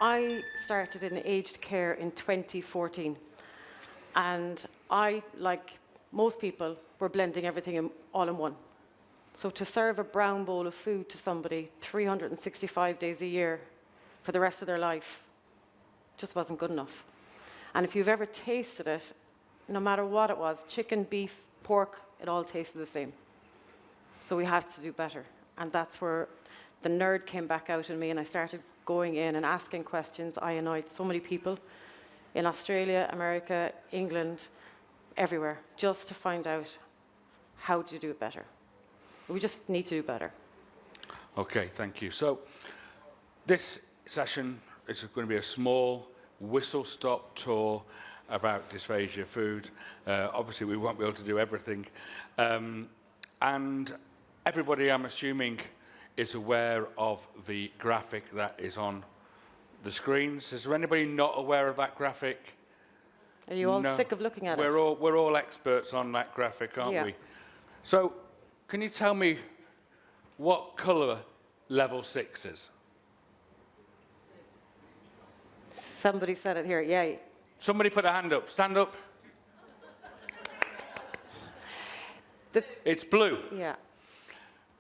I started in aged care in 2014, and I, like most people, were blending everything all in one. So to serve a brown bowl of food to somebody 365 days a year for the rest of their life just wasn't good enough. And if you've ever tasted it, no matter what it was, chicken, beef, pork, it all tasted the same. So we have to do better. And that's where the nerd came back out in me, and I started going in and asking questions. I annoyed so many people in Australia, America, England, everywhere, just to find out how to do it better. We just need to do better. Okay, thank you. So this session is going to be a small whistle-stop tour about dysphagia food. Obviously, we won't be able to do everything. And everybody, I'm assuming, is aware of the graphic that is on the screens. Is there anybody not aware of that graphic? Are you all sick of looking at it? We're all experts on that graphic, aren't we? So, can you tell me what colour level 6 is? Somebody said it here, yay. Somebody put a hand up. Stand up. It's blue. Yeah.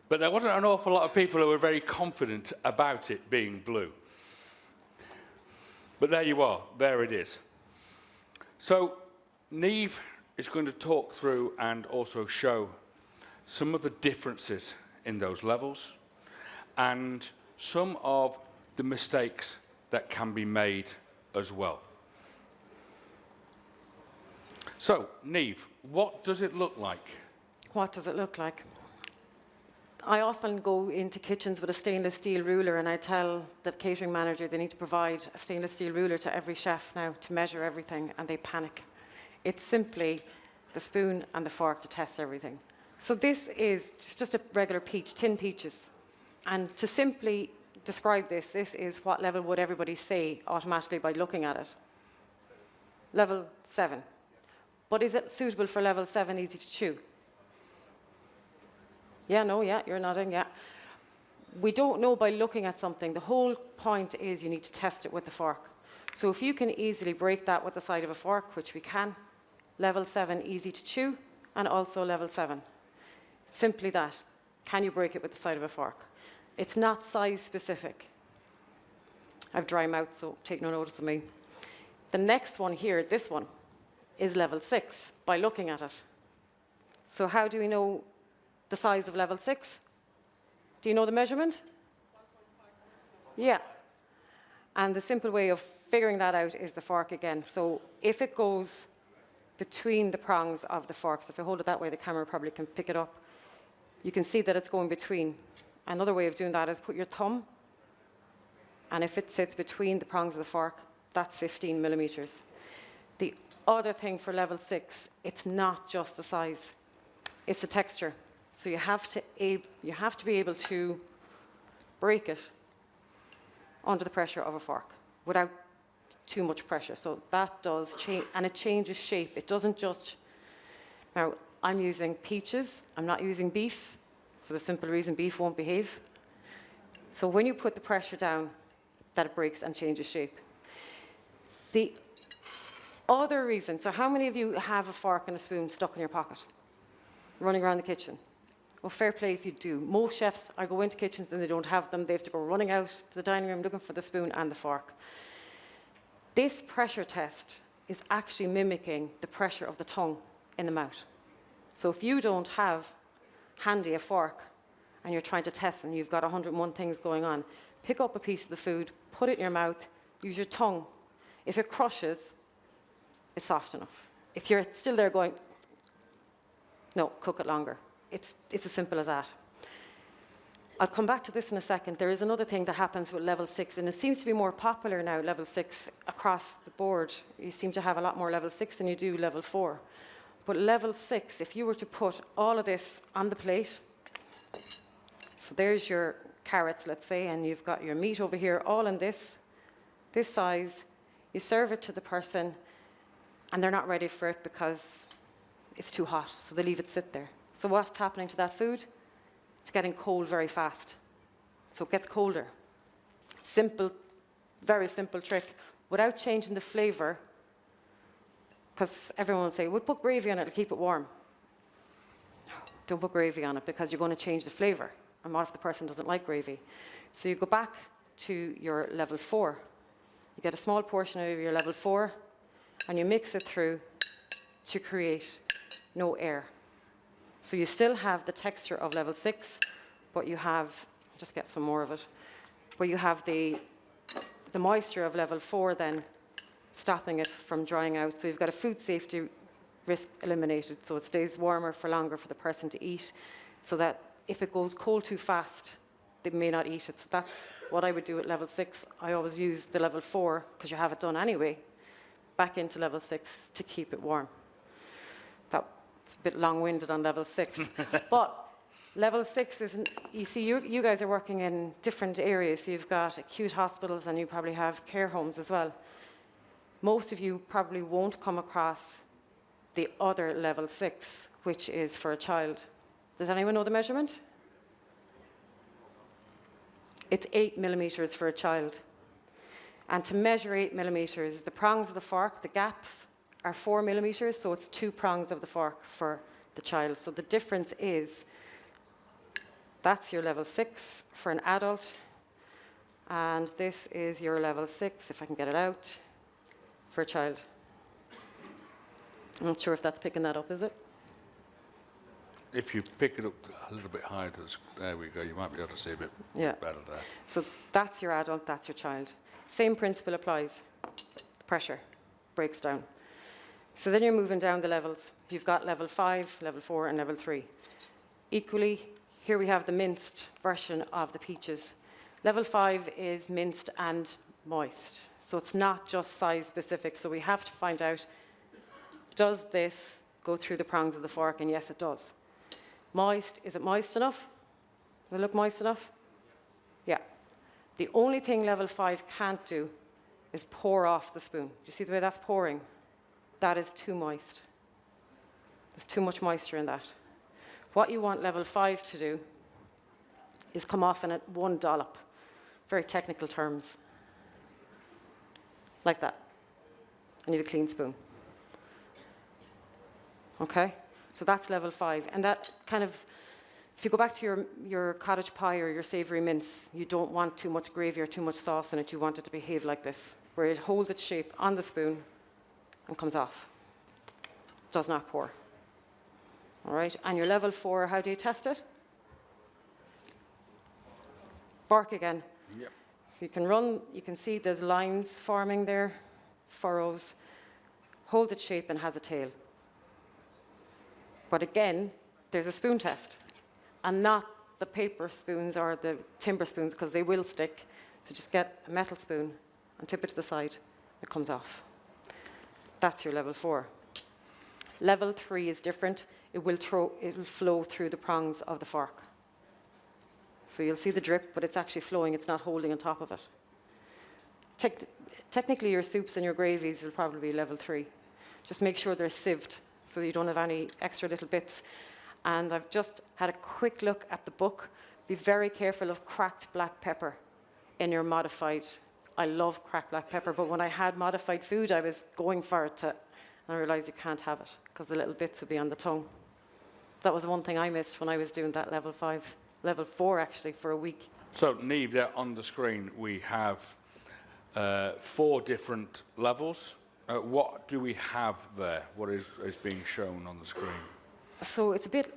But there wasn't an awful lot of people who were very confident about it being blue. But there you are. There it is. So Niamh is going to talk through and also show some of the differences in those levels and some of the mistakes that can be made as well. So, Niamh, what does it look like? What does it look like? I often go into kitchens with a stainless steel ruler, and I tell the catering manager they need to provide a stainless steel ruler to every chef now to measure everything, and they panic. It's simply the spoon and the fork to test everything. So this is just a regular peach, tin peaches. And to simply describe this is what level would everybody say automatically by looking at it? Level 7. But is it suitable for level 7, easy to chew? Yeah, no, yeah, you're nodding, yeah. We don't know by looking at something. The whole point is you need to test it with the fork. So if you can easily break that with the side of a fork, which we can, level 7, easy to chew, and also level 7. Simply that. Can you break it with the side of a fork? It's not size specific. I've dry mouth, so take no notice of me. The next one here, this one, is level 6 by looking at it. So how do we know the size of level 6? Do you know the measurement? 1.5. Yeah. And the simple way of figuring that out is the fork again. So if it goes between the prongs of the fork, so if I hold it that way, the camera probably can pick it up, you can see that it's going between. Another way of doing that is put your thumb, and if it sits between the prongs of the fork, that's 15 millimeters. The other thing for level 6, it's not just the size, it's the texture. So you have to be able to break it under the pressure of a fork without too much pressure. So that does change, and it changes shape. It doesn't just, now I'm using peaches, I'm not using beef, for the simple reason beef won't behave. So when you put the pressure down, that it breaks and changes shape. The other reason, so how many of you have a fork and a spoon stuck in your pocket, running around the kitchen? Well, fair play if you do. Most chefs, I go into kitchens and they don't have them. They have to go running out to the dining room looking for the spoon and the fork. This pressure test is actually mimicking the pressure of the tongue in the mouth. So if you don't have handy a fork and you're trying to test and you've got 101 things going on, pick up a piece of the food, put it in your mouth, use your tongue. If it crushes, it's soft enough. If you're still there going, no, cook it longer. It's as simple as that. I'll come back to this in a second. There is another thing that happens with level 6, and it seems to be more popular now, level 6, across the board. You seem to have a lot more level 6 than you do level 4. But level 6, if you were to put all of this on the plate, so there's your carrots, let's say, and you've got your meat over here, all in this size, you serve it to the person, and they're not ready for it because it's too hot, so they leave it sit there. So what's happening to that food? It's getting cold very fast. So it gets colder. Simple Very simple trick. Without changing the flavour, because everyone will say, we'll put gravy on it, it'll keep it warm. No, don't put gravy on it because you're going to change the flavour. And what if the person doesn't like gravy? So you go back to your level 4. You get a small portion of your level 4 and you mix it through to create no air. So you still have the texture of level 6, but you have, just get some more of it, but you have the moisture of level 4 then stopping it from drying out. So you've got a food safety risk eliminated, so it stays warmer for longer for the person to eat, so that if it goes cold too fast, they may not eat it. So that's what I would do at level 6. I always use the level 4, because you have it done anyway, back into level 6 to keep it warm. That's a bit long-winded on level 6. But level 6 isn't, you see, you guys are working in different areas. So you've got acute hospitals and you probably have care homes as well. Most of you probably won't come across the other level 6, which is for a child. Does anyone know the measurement? It's 8 millimeters for a child. And to measure 8 millimeters, the prongs of the fork, the gaps, are 4 millimeters, so it's 2 prongs of the fork for the child. So the difference is, that's your level 6 for an adult, and this is your level 6, if I can get it out, for a child. I'm not sure if that's picking that up, is it? If you pick it up a little bit higher, there we go, you might be able to see a bit better there. So that's your adult, that's your child. Same principle applies. The pressure breaks down. So then you're moving down the levels. You've got level 5, level 4, and level 3. Equally, here we have the minced version of the peaches. Level 5 is minced and moist. So it's not just size specific. So we have to find out, does this go through the prongs of the fork? And yes, it does. Moist, is it moist enough? Does it look moist enough? Yeah. The only thing level 5 can't do is pour off the spoon. Do you see the way that's pouring? That is too moist. There's too much moisture in that. What you want level 5 to do is come off in it one dollop. Very technical terms. Like that. And you have a clean spoon. Okay? So that's level 5. And that kind of, if you go back to your cottage pie or your savoury mince, you don't want too much gravy or too much sauce in it. You want it to behave like this, where it holds its shape on the spoon and comes off. Does not pour. All right? And your level 4, how do you test it? Fork again. Yep. So you can run, you can see there's lines forming there, furrows. Holds its shape and has a tail. But again, there's a spoon test, and not the paper spoons or the timber spoons, because they will stick. So just get a metal spoon and tip it to the side. It comes off. That's your level 4. Level 3 is different. It will flow through the prongs of the fork. So you'll see the drip, but it's actually flowing. It's not holding on top of it. Technically, your soups and your gravies will probably be level 3. Just make sure they're sieved, so you don't have any extra little bits. And I've just had a quick look at the book. Be very careful of cracked black pepper in your modified. I love cracked black pepper, but when I had modified food, I was going for it, and I realized you can't have it because the little bits would be on the tongue. That was one thing I missed when I was doing that level 5, level 4 actually, for a week. So, Niamh, there on the screen we have 4 different levels. What do we have there? What is being shown on the screen? So it's a bit,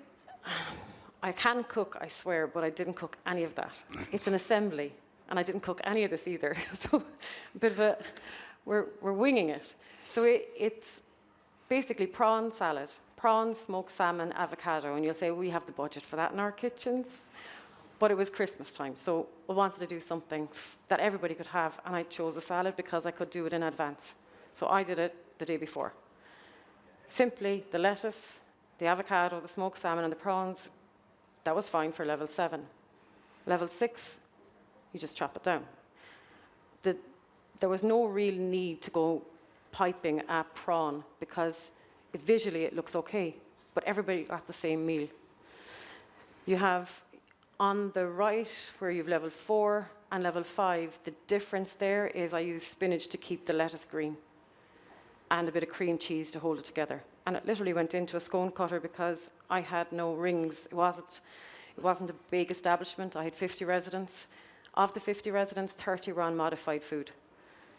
I can cook, I swear, but I didn't cook any of that. It's an assembly, and I didn't cook any of this either. So a bit of a, we're winging it. So it's basically prawn salad, prawns, smoked salmon, avocado, and you'll say, we have the budget for that in our kitchens. But it was Christmas time, so we wanted to do something that everybody could have, and I chose a salad because I could do it in advance. So I did it the day before. Simply the lettuce, the avocado, the smoked salmon, and the prawns, that was fine for level 7. Level 6, you just chop it down. There was no real need to go piping a prawn because visually it looks okay, but everybody got the same meal. You have, On the right, where you've level 4 and level 5, the difference there is I use spinach to keep the lettuce green and a bit of cream cheese to hold it together. And it literally went into a scone cutter because I had no rings. It wasn't a big establishment. I had 50 residents. Of the 50 residents, 30 were on modified food.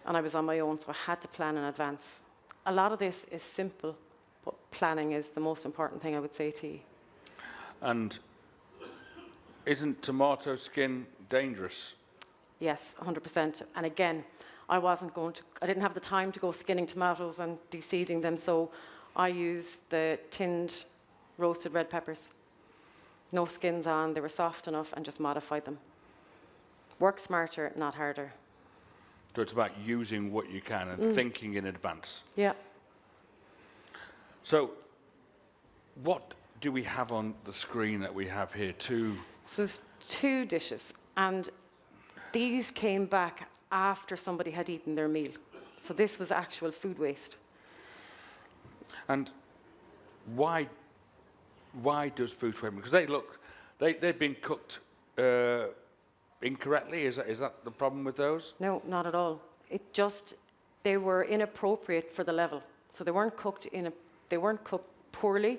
And I was on my own, so I had to plan in advance. A lot of this is simple, but planning is the most important thing I would say to you. And isn't tomato skin dangerous? Yes, 100%. And again, I didn't have the time to go skinning tomatoes and de-seeding them, so I used the tinned roasted red peppers. No skins on, they were soft enough, and just modified them. Work smarter, not harder. So it's about using what you can and thinking in advance. Yeah. So what do we have on the screen that we have here? So there's 2 dishes, and these came back after somebody had eaten their meal. So this was actual food waste. And why does food waste? Because they've been cooked incorrectly. Is that the problem with those? No, not at all. They were inappropriate for the level. So they weren't cooked poorly.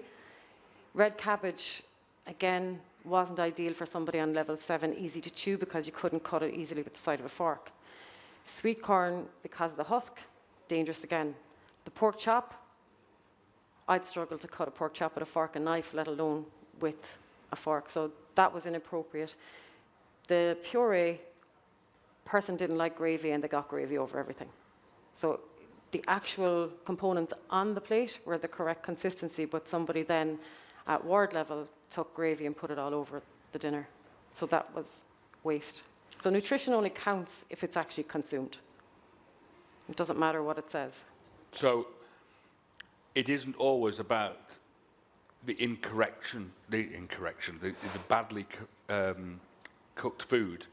Red cabbage, again, wasn't ideal for somebody on level 7, easy to chew because you couldn't cut it easily with the side of a fork. Sweet corn, because of the husk, dangerous again. The pork chop, I'd struggle to cut a pork chop with a fork and knife, let alone with a fork. So that was inappropriate. The puree, person didn't like gravy and they got gravy over everything. So the actual components on the plate were the correct consistency, but somebody then at ward level took gravy and put it all over the dinner. So that was waste. So nutrition only counts if it's actually consumed. It doesn't matter what it says. So it isn't always about the badly cooked food.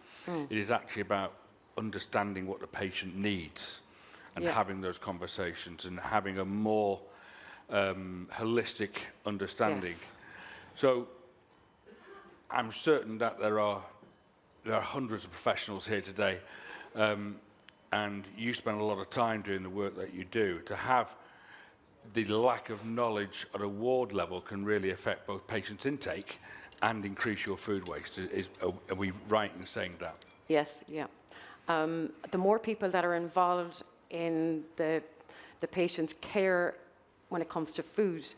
It is actually about understanding what the patient needs and having those conversations and having a more holistic understanding. Yes. So I'm certain that there are hundreds of professionals here today, and you spend a lot of time doing the work that you do. To have the lack of knowledge at a ward level can really affect both patients' intake and increase your food waste. Are we right in saying that? Yes, yeah. The more people that are involved in the patient's care when it comes to food,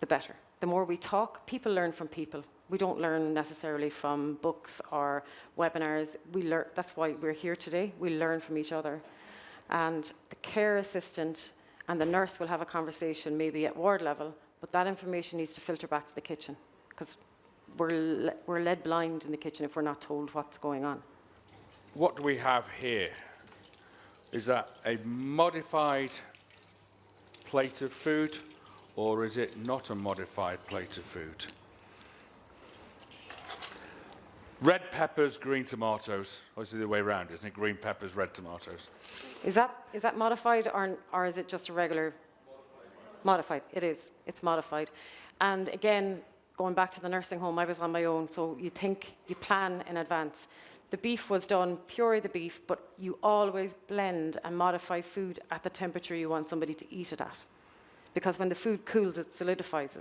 the better. The more we talk, people learn from people. We don't learn necessarily from books or webinars. That's why we're here today. We learn from each other. And the care assistant and the nurse will have a conversation maybe at ward level, but that information needs to filter back to the kitchen because we're led blind in the kitchen if we're not told what's going on. What do we have here? Is that a modified plate of food, or is it not a modified plate of food? Red peppers, green tomatoes. Obviously the way around, isn't it? Green peppers, red tomatoes. Is that modified or is it just a regular? Modified. It is. It's modified. And again, going back to the nursing home, I was on my own, so you plan in advance. The beef was done, puree the beef, but you always blend and modify food at the temperature you want somebody to eat it at. Because when the food cools, it solidifies.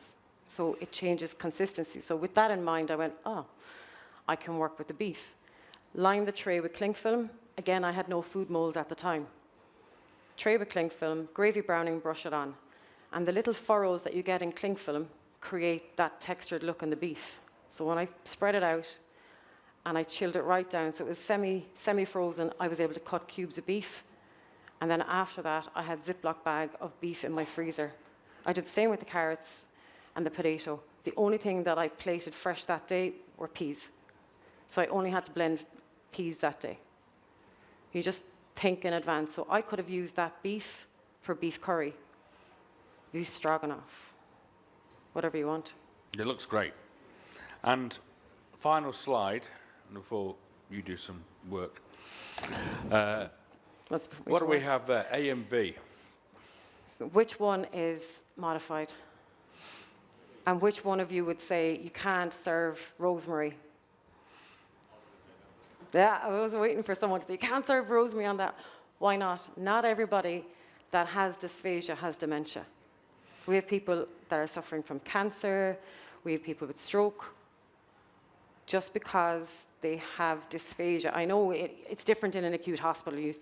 So it changes consistency. So with that in mind, I went, I can work with the beef. Line the tray with cling film. Again, I had no food molds at the time. Tray with cling film, gravy browning, brush it on. And the little furrows that you get in cling film create that textured look in the beef. So when I spread it out and I chilled it right down, so it was semi-frozen, I was able to cut cubes of beef. And then after that, I had a Ziploc bag of beef in my freezer. I did the same with the carrots and the potato. The only thing that I plated fresh that day were peas. So I only had to blend peas that day. You just think in advance. So I could have used that beef for beef curry, beef stroganoff, whatever you want. It looks great. And final slide, before you do some work. What do we have there? A and B. So which one is modified? And which one of you would say you can't serve rosemary Yeah, I was waiting for someone to say, you can't serve rosemary on that. Why not? Not everybody that has dysphagia has dementia. We have people that are suffering from cancer. We have people with stroke. Just because they have dysphagia. I know it's different in an acute hospital. You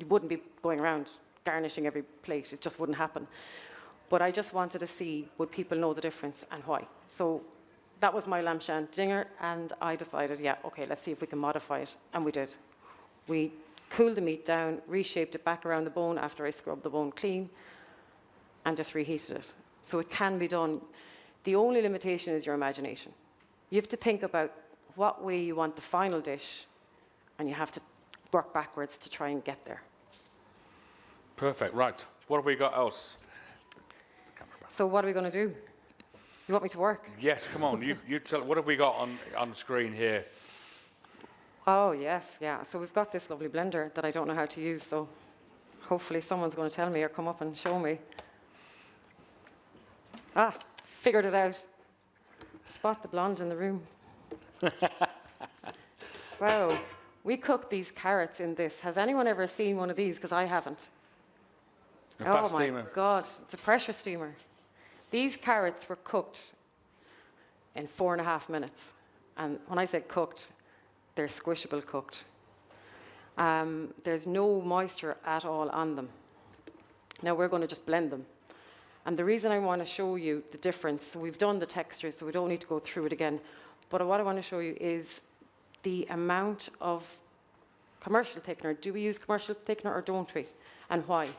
wouldn't be going around garnishing every plate. It just wouldn't happen. But I just wanted to see, would people know the difference and why? So that was my lamb shank dinger, and I decided, yeah, okay, let's see if we can modify it. And we did. We cooled the meat down, reshaped it back around the bone after I scrubbed the bone clean, and just reheated it. So it can be done. The only limitation is your imagination. You have to think about what way you want the final dish, and you have to work backwards to try and get there. Perfect, right. What have we got else? So what are we going to do? You want me to work? Yes, come on, you tell, what have we got on screen here? Oh, yes, yeah. So we've got this lovely blender that I don't know how to use, so hopefully someone's going to tell me or come up and show me. Ah, figured it out. Spot the blonde in the room. So, we cooked these carrots in this. Has anyone ever seen one of these? Because I haven't. A fast steamer. Oh my God, it's a pressure steamer. These carrots were cooked in 4.5 minutes. And when I say cooked, they're squishable cooked. There's no moisture at all on them. Now we're going to just blend them. And the reason I want to show you the difference, so we've done the texture, so we don't need to go through it again. But what I want to show you is the amount of commercial thickener. Do we use commercial thickener or don't we? And why?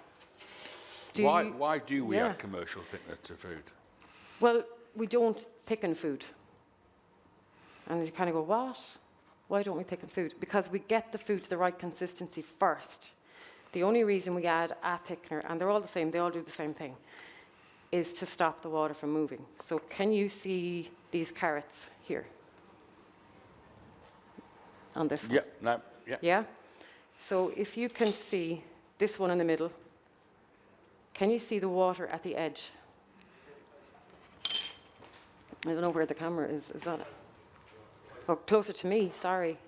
Why do we add commercial thickener to food? Well, we don't thicken food. And you kind of go, what? Why don't we thicken food? Because we get the food to the right consistency first. The only reason we add a thickener, and they're all the same, they all do the same thing, is to stop the water from moving. So can you see these carrots here? On this one? Yeah? So if you can see this one in the middle, can you see the water at the edge? I don't know where the camera is. Is that it? Oh, closer to me, sorry.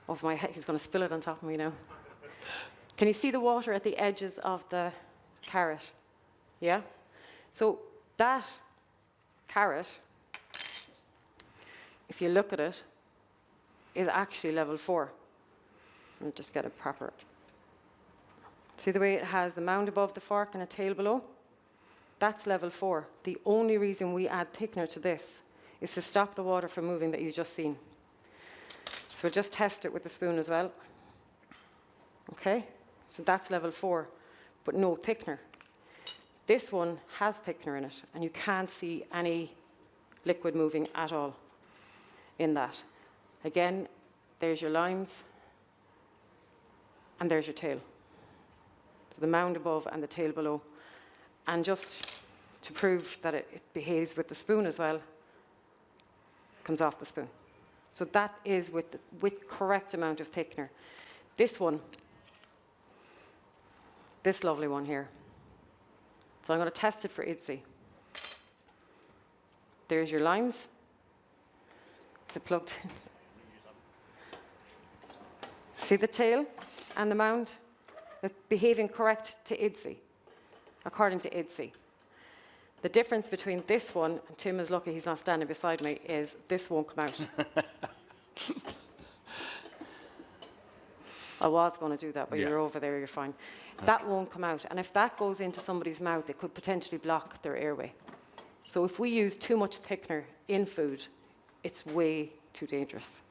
Over my head, he's going to spill it on top of me now. Can you see the water at the edges of the carrot? Yeah? So that carrot, if you look at it, is actually level 4. Let me just get it proper. See the way it has the mound above the fork and a tail below? That's level 4. The only reason we add thickener to this is to stop the water from moving that you just seen. So we'll just test it with the spoon as well. Okay? So that's level 4, but no thickener. This one has thickener in it, and you can't see any liquid moving at all in that. Again, there's your lines, and there's your tail. So the mound above and the tail below. And just to prove that it behaves with the spoon as well, comes off the spoon. So that is with correct amount of thickener. This one, this lovely one here. So I'm going to test it for IDSI. There's your lines. It's plugged in. See the tail and the mound? It's behaving correct to IDSI, according to IDSI. The difference between this one, and Tim is lucky he's not standing beside me, is this won't come out. I was going to do that, but you're over there, you're fine. Okay. That won't come out. And if that goes into somebody's mouth, it could potentially block their airway. So if we use too much thickener in food, it's way too dangerous.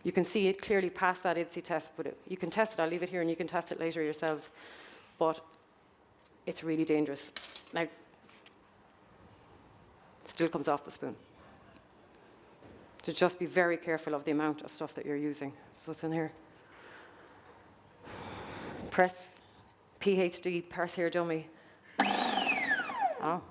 You can see it clearly past that IDSI test, but you can test it. I'll leave it here and you can test it later yourselves. But it's really dangerous. Now, it still comes off the spoon. So just be very careful of the amount of stuff that you're using. So it's in here. Press, PhD, press here dummy. Oh.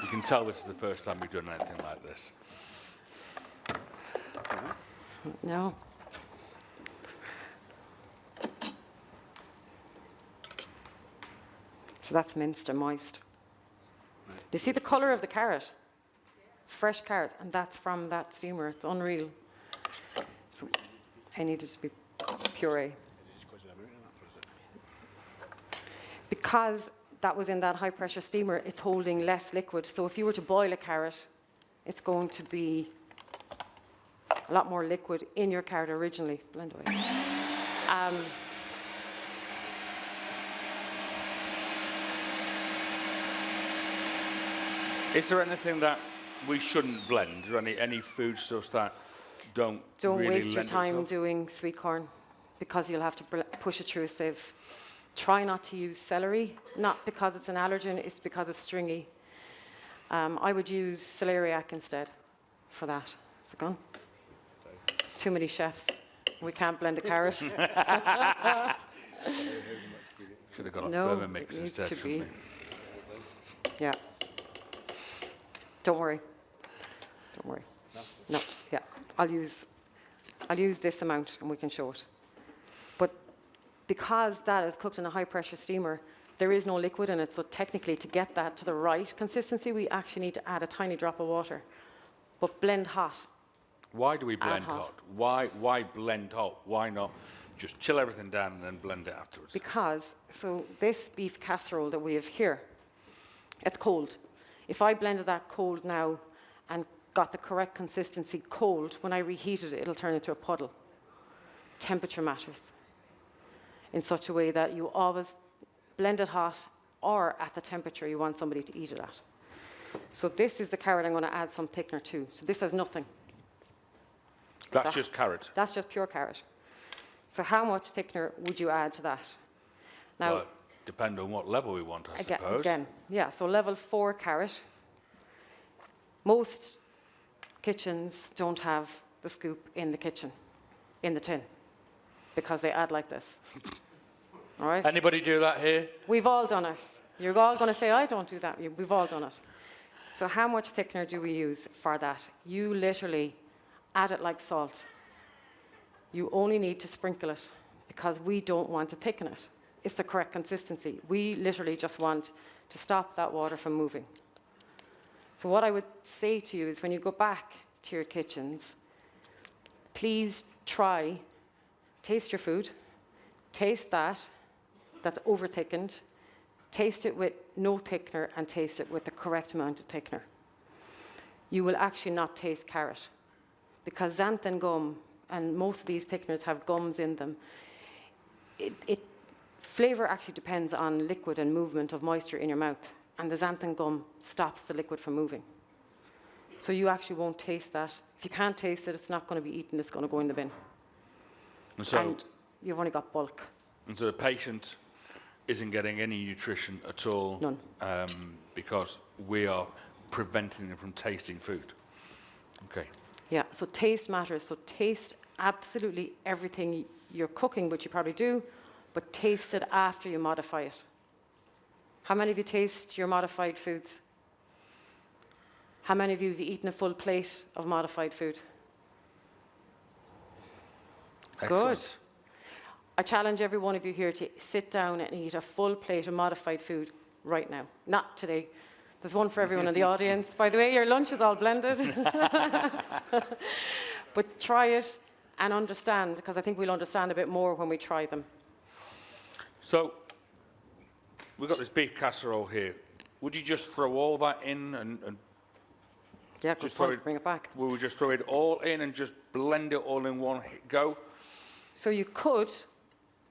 You can tell this is the first time we've done anything like this. No. So that's minced and moist. Do you see the colour of the carrot? Fresh carrot, and that's from that steamer. It's unreal. So I need it to be puree. Because that was in that high pressure steamer, it's holding less liquid. So if you were to boil a carrot, it's going to be a lot more liquid in your carrot originally. Blend away. Is there anything that we shouldn't blend, or any foodstuffs that don't really waste your lend time itself? doing sweet corn, because you'll have to push it through a sieve. Try not to use celery, not because it's an allergen, it's because it's stringy. I would use celeriac instead for that. Is it gone? Too many chefs. We can't blend a carrot. Should have got a No, Thermomix it needs instead, to shouldn't be. we? Yeah. Don't worry. Don't worry. No, yeah. I'll use this amount and we can show it. But because that is cooked in a high pressure steamer, there is no liquid in it. So technically to get that to the right consistency, we actually need to add a tiny drop of water. But blend hot. Why do we blend hot. hot? Why blend hot? Why not just chill everything down and then blend it afterwards? Because, so this beef casserole that we have here, it's cold. If I blended that cold now and got the correct consistency cold, when I reheat it, it'll turn into a puddle. Temperature matters in such a way that you always blend it hot or at the temperature you want somebody to eat it at. So this is the carrot I'm going to add some thickener to. So this has nothing. That's just carrot. That's just pure carrot. So how much thickener would you add to that? Now, Well, depend on what level we want, I suppose. Again, yeah, so level 4 carrot. Most kitchens don't have the scoop in the kitchen, in the tin, because they add like this. All right? Anybody do that here? We've all done it. You're all going to say, I don't do that. We've all done it. So how much thickener do we use for that? You literally add it like salt. You only need to sprinkle it because we don't want to thicken it. It's the correct consistency. We literally just want to stop that water from moving. So what I would say to you is when you go back to your kitchens, please try, taste your food, taste that's over thickened, taste it with no thickener and taste it with the correct amount of thickener. You will actually not taste carrot because xanthan gum, and most of these thickeners have gums in them, flavour actually depends on liquid and movement of moisture in your mouth, and the xanthan gum stops the liquid from moving. So you actually won't taste that. If you can't taste it, it's not going to be eaten, it's going to go in the bin. And you've only got bulk. And so the patient isn't getting any nutrition at all. None. Because we are preventing them from tasting food. Okay. Yeah, so taste matters. So taste absolutely everything you're cooking, which you probably do, but taste it after you modify it. How many of you taste your modified foods? How many of you have eaten a full plate of modified food? Excellent. Good. I challenge every one of you here to sit down and eat a full plate of modified food right now. Not today. There's one for everyone in the audience. By the way, your lunch is all blended. But try it and understand, because I think we'll understand a bit more when we try them. So we've got this beef casserole here. Would you just throw all that in and Yeah, good just throw point. Bring it back. will we just throw it all in and just blend it all in one go? So you could,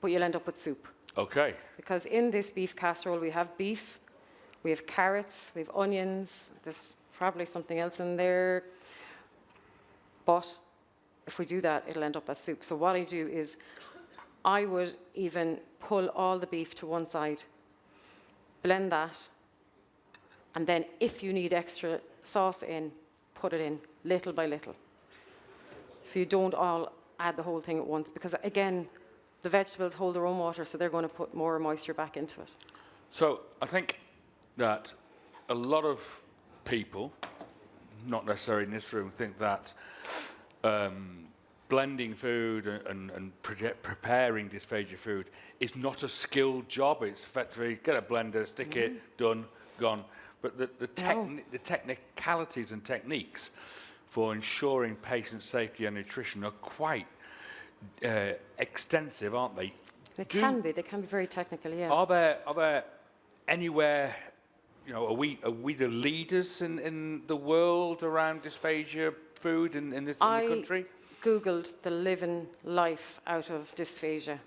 but you'll end up with soup. Okay. Because in this beef casserole, we have beef, we have carrots, we have onions, there's probably something else in there. But if we do that, it'll end up as soup. So what I do is I would even pull all the beef to one side, blend that, and then if you need extra sauce in, put it in little by little. So you don't all add the whole thing at once, because again, the vegetables hold their own water, so they're going to put more moisture back into it. So I think that a lot of people, not necessarily in this room, think that blending food and preparing dysphagia food is not a skilled job. It's effectively get a blender, stick it, done, gone. But the technicalities and techniques for ensuring patient safety and nutrition are quite extensive, aren't they? They can be very technical, yeah. Are there anywhere, you know, are we the leaders in the world around dysphagia food in the country? Googled the living life out of dysphagia,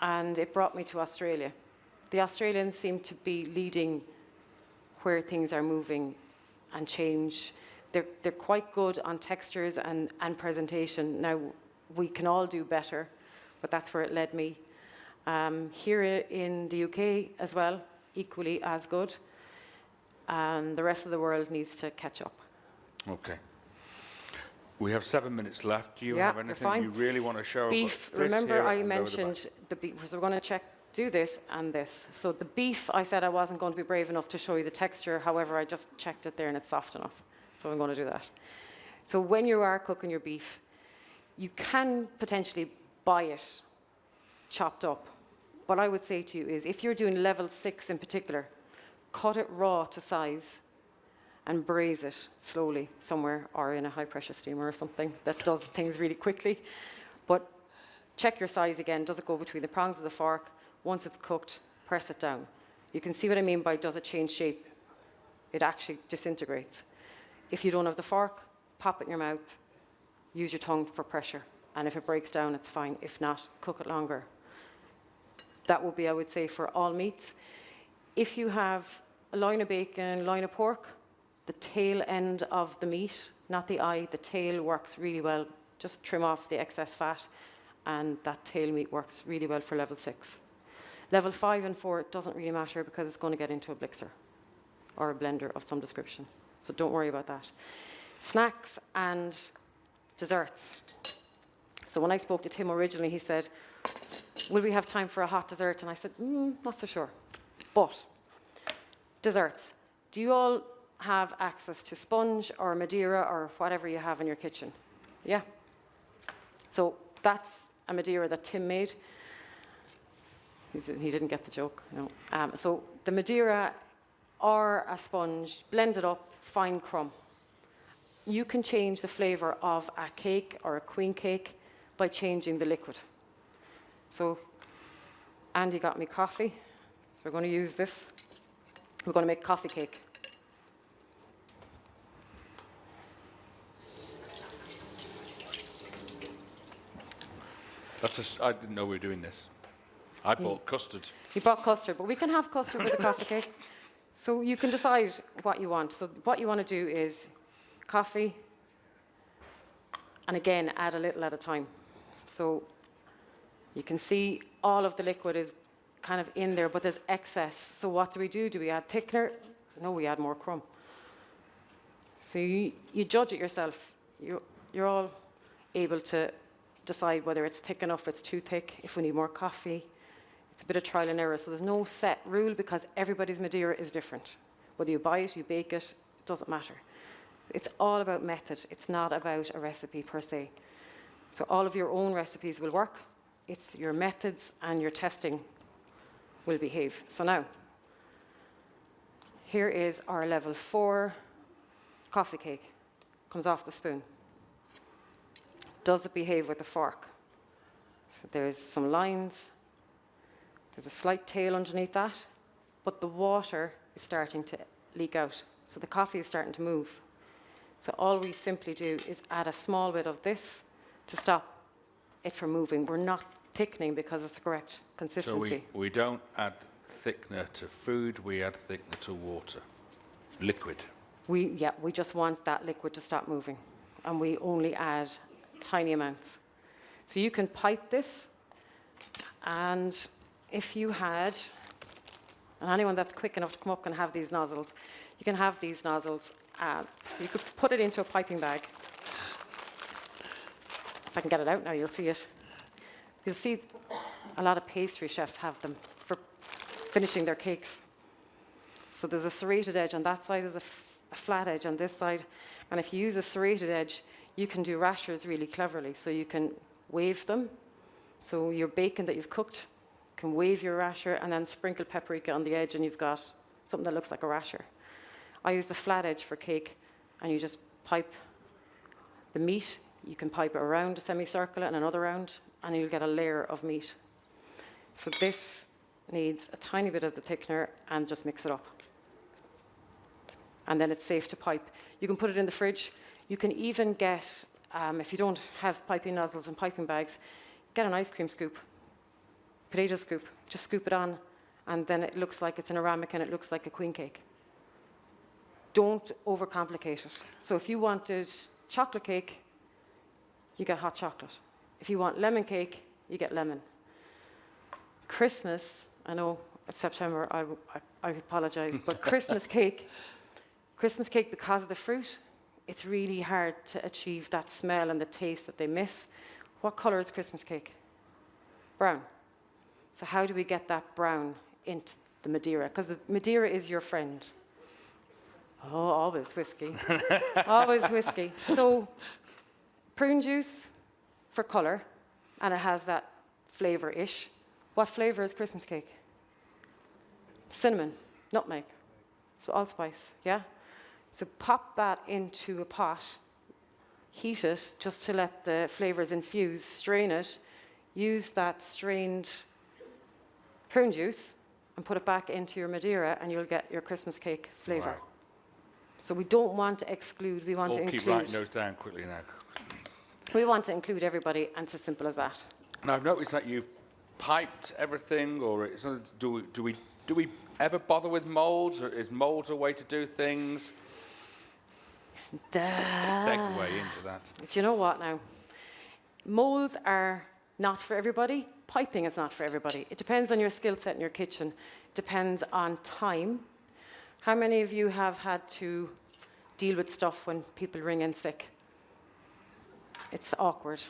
and it brought me to Australia. The Australians seem to be leading where things are moving and change. They're quite good on textures and presentation. Now, we can all do better, but that's where it led me. Here in the UK as well, equally as good. And the rest of the world needs to catch up. Okay. We have 7 minutes left. Do you Yeah, have you're anything fine. you really want to show? Beef, This remember here I and over the mentioned the beef, so we're going to do this and this. So the beef, I said I wasn't going to be brave enough to show you the texture, however, I just checked it there and it's soft enough. So I'm going to do that. So when you are cooking your beef, you can potentially buy it chopped up. What I would say to you is, if you're doing level 6 in particular, cut it raw to size and braise it slowly somewhere, or in a high pressure steamer or something that does things really quickly. But check your size again. Does it go between the prongs of the fork? Once it's cooked, press it down. You can see what I mean by does it change shape? It actually disintegrates. If you don't have the fork, pop it in your mouth, use your tongue for pressure. And if it breaks down, it's fine. If not, cook it longer. That would be, I would say, for all meats. If you have a loin of bacon, loin of pork, the tail end of the meat, not the eye, the tail works really well. Just trim off the excess fat, and that tail meat works really well for level 6. Level 5 and 4, it doesn't really matter because it's going to get into a blixer or a blender of some description. So don't worry about that. Snacks and desserts. So when I spoke to Tim originally, he said, will we have time for a hot dessert? And I said, not so sure. But desserts. Do you all have access to sponge or Madeira or whatever you have in your kitchen? Yeah. So that's a Madeira that Tim made. He didn't get the joke, no. So the Madeira or a sponge, blend it up, fine crumb. You can change the flavour of a cake or a queen cake by changing the liquid. So Andy got me coffee. So we're going to use this. We're going to make coffee cake. I didn't know we were doing this. I bought custard. He bought custard, but we can have custard with the coffee cake. So you can decide what you want. So what you want to do is coffee, and again, add a little at a time. So you can see all of the liquid is kind of in there, but there's excess. So what do? Do we add thickener? No, we add more crumb. So you judge it yourself. You're all able to decide whether it's thick enough, it's too thick, if we need more coffee. It's a bit of trial and error. So there's no set rule because everybody's Madeira is different. Whether you buy it, you bake it, it doesn't matter. It's all about method. It's not about a recipe per se. So all of your own recipes will work. It's your methods and your testing will behave. So now, here is our level 4 coffee cake. Comes off the spoon. Does it behave with the fork? So there's some lines. There's a slight tail underneath that, but the water is starting to leak out. So the coffee is starting to move. So all we simply do is add a small bit of this to stop it from moving. We're not thickening because it's the correct consistency. So we don't add thickener to food, we add thickener to water. Liquid. We just want that liquid to stop moving. And we only add tiny amounts. So you can pipe this, and if you had, and anyone that's quick enough to come up can have these nozzles, you can have these nozzles. So you could put it into a piping bag. If I can get it out now, you'll see it. You'll see a lot of pastry chefs have them for finishing their cakes. So there's a serrated edge on that side, there's a flat edge on this side. And if you use a serrated edge, you can do rashers really cleverly. So you can wave them. So your bacon that you've cooked, you can wave your rasher and then sprinkle paprika on the edge and you've got something that looks like a rasher. I use the flat edge for cake, and you just pipe the meat. You can pipe it around a semicircle and another round, and you'll get a layer of meat. So this needs a tiny bit of the thickener and just mix it up. And then it's safe to pipe. You can put it in the fridge. You can even get, if you don't have piping nozzles and piping bags, get an ice cream scoop, potato scoop, just scoop it on, and then it looks like it's in a ramekin and it looks like a queen cake. Don't overcomplicate it. So if you wanted chocolate cake, you get hot chocolate. If you want lemon cake, you get lemon. Christmas, I know it's September, I apologize, but Christmas cake, because of the fruit, it's really hard to achieve that smell and the taste that they miss. What color is Christmas cake? Brown. So how do we get that brown into the Madeira? Because the Madeira is your friend. Oh, always whiskey. Always whiskey. So prune juice for colour, and it has that flavour-ish. What flavour is Christmas cake? Cinnamon, nutmeg, so allspice, yeah? So pop that into a pot, heat it just to let the flavours infuse, strain it, use that strained prune juice and put it back into your Madeira and you'll get your Christmas cake flavour. Wow. So we don't want to exclude, we want to Keep include. writing those down quickly now. We want to include everybody, and it's as simple as that. Now, I've noticed that you've piped everything, or do we ever bother with moulds? Or is moulds a way to do things? Segue into that. Do you know what now? Moulds are not for everybody. Piping is not for everybody. It depends on your skill set in your kitchen. It depends on time. How many of you have had to deal with stuff when people ring in sick? It's awkward.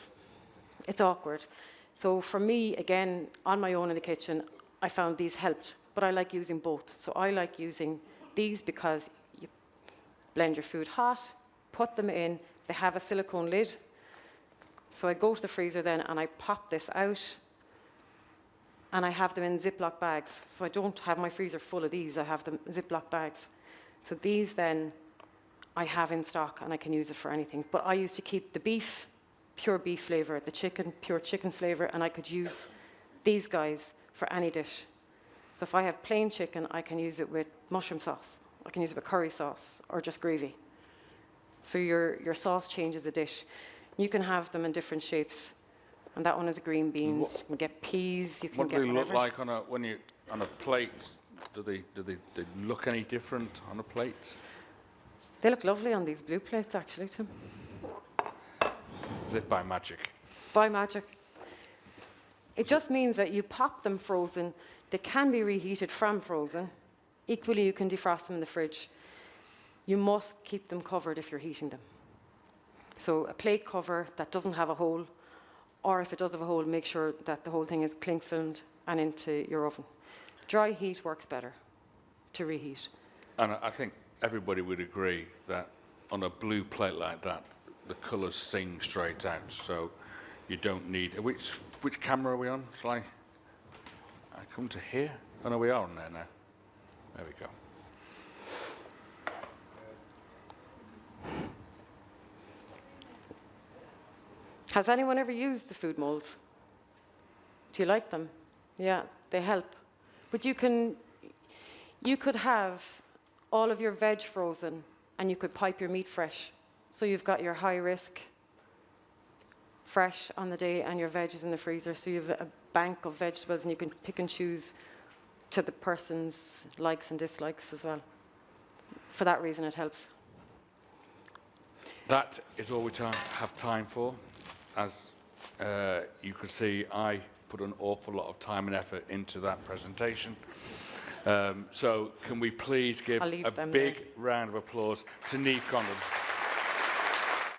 It's awkward. So for me, again, on my own in the kitchen, I found these helped, but I like using both. So I like using these because you blend your food hot, put them in, they have a silicone lid. So I go to the freezer then and I pop this out, and I have them in Ziploc bags. So I don't have my freezer full of these, I have them in Ziploc bags. So these then I have in stock and I can use it for anything. But I used to keep the beef, pure beef flavour, the chicken, pure chicken flavour, and I could use these guys for any dish. So if I have plain chicken, I can use it with mushroom sauce. I can use it with curry sauce or just gravy. So your sauce changes the dish. You can have them in different shapes. And that one is green beans. You can get peas. You can get whatever. What do they look like on a plate? Do they look any different on a plate? They look lovely on these blue plates, actually, Tim. Is it by magic? By magic. It just means that you pop them frozen. They can be reheated from frozen. Equally, you can defrost them in the fridge. You must keep them covered if you're heating them. So a plate cover that doesn't have a hole, or if it does have a hole, make sure that the whole thing is cling filmed and into your oven. Dry heat works better to reheat. And I think everybody would agree that on a blue plate like that, the colours sing straight out. So you don't need. Which camera are we on? Shall I come to here? Oh no, we are on there now. There we go. Has anyone ever used the food moulds? Do you like them? Yeah, they help. But you could have all of your veg frozen and you could pipe your meat fresh. So you've got your high risk fresh on the day and your veg is in the freezer. So you have a bank of vegetables and you can pick and choose to the person's likes and dislikes as well. For that reason, it helps. That is all we have time for. As you could see, I put an awful lot of time and effort into that presentation. So can we please give a big round of applause to Niamh Condon.